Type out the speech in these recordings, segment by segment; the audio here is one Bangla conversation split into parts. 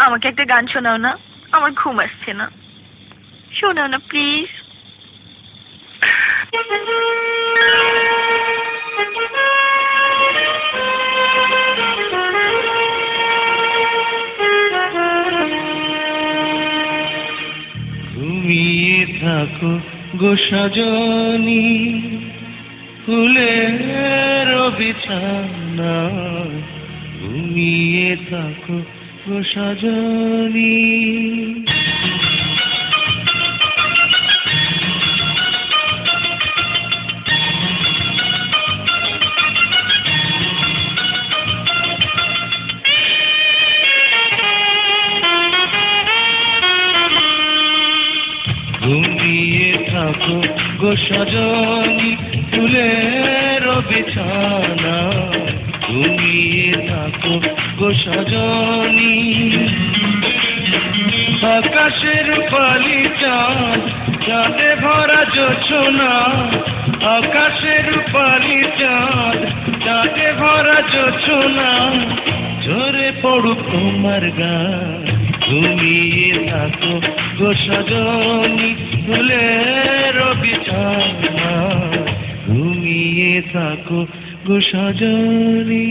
আমাকে একটা গান শোনাও না, আমার ঘুম আসছে না। শোনাও না প্লিজ। ঘুমিয়ে থাকো গো সজনী, ফুলের বিছানা। ঘুমিয়ে থাকো গো সজনী। ঘুমিয়ে থাকো গো সজনী, ফুলের বিছানা। ঘুমিয়ে থাকো গো সজনী। আকাশের রূপালি চাঁদ, চাঁদে ভরা জোছনা। আকাশের রূপালি চাঁদ, চাঁদে ভরা জোছনা। ঝরে পড়ুক তোমার গান। ঘুমিয়ে থাকো গো সজনী, ফুলের বিছানা। ঘুমিয়ে থাকো গো সজনী।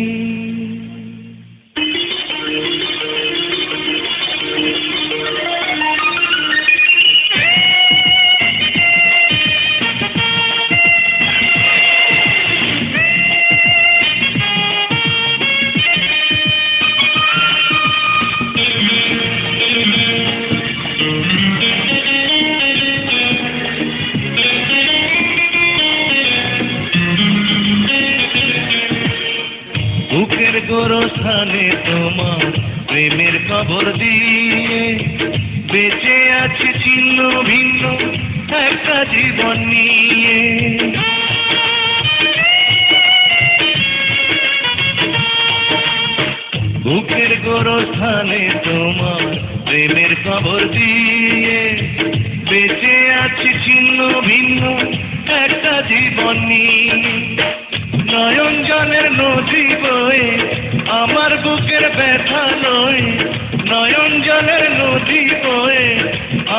বুকের গোরস্থানে তোমার প্রেমের খবর দিয়ে বেঁচে আছে ছিন্ন ভিন্ন একটা জীবন নিয়ে। বুকের গোরস্থানে তোমার প্রেমের খবর দিয়ে বেঁচে আছে ছিন্ন ভিন্ন একটা জীবন নিয়ে। নয়ন জলের নদী বয়ে আমার বুকের ব্যথা নয়। নয়ন জলের নদী বয়ে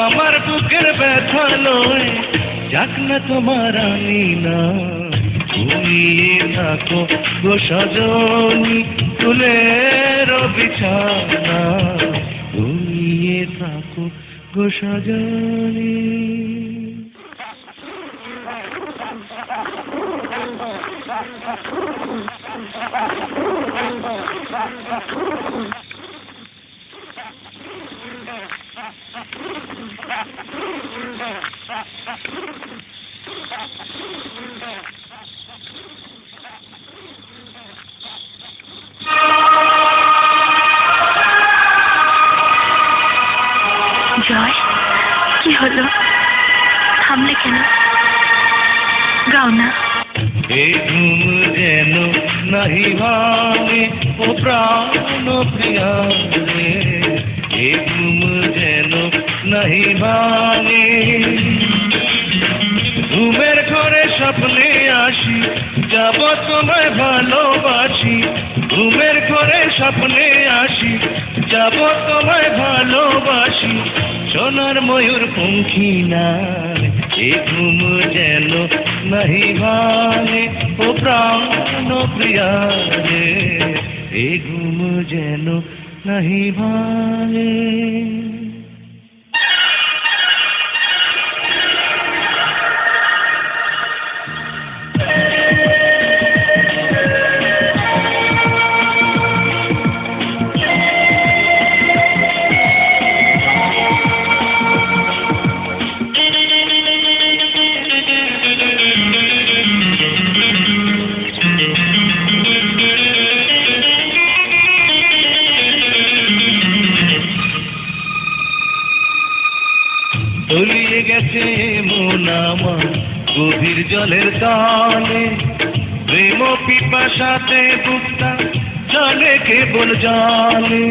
আমার বুকের ব্যথা নয়। যাক না তোমার আমি না। ঘুমিয়ে থাকো গো সজনী, ফুলের বিছানা। ঘুমিয়ে থাকো গো সজনী। জয়, কি হলো? থামলে কেন? গাও না। এই ঘুম যেন নাহি ভাঙে ও প্রাণ প্রিয়া রে। এই ঘুম যেন নাহি ভাঙে। ঘুমের ঘরে স্বপ্নে আসি, যাব তোমায় ভালোবাসি। ঘুমের ঘরে স্বপ্নে আসি, যাব তোমায় ভালোবাসি। সোনার ময়ূর পঙ্খী নায়, এ ঘুম যেন নাহি ভাঙে ও প্রাণ প্রিয়া রে। এ ঘুম যেন নাহি ভাঙে। তলিয়ে গেছে মন আমার গভীর জলের তলে। প্রেম পিপাসাতে বুকটা জলে কেবল জলে।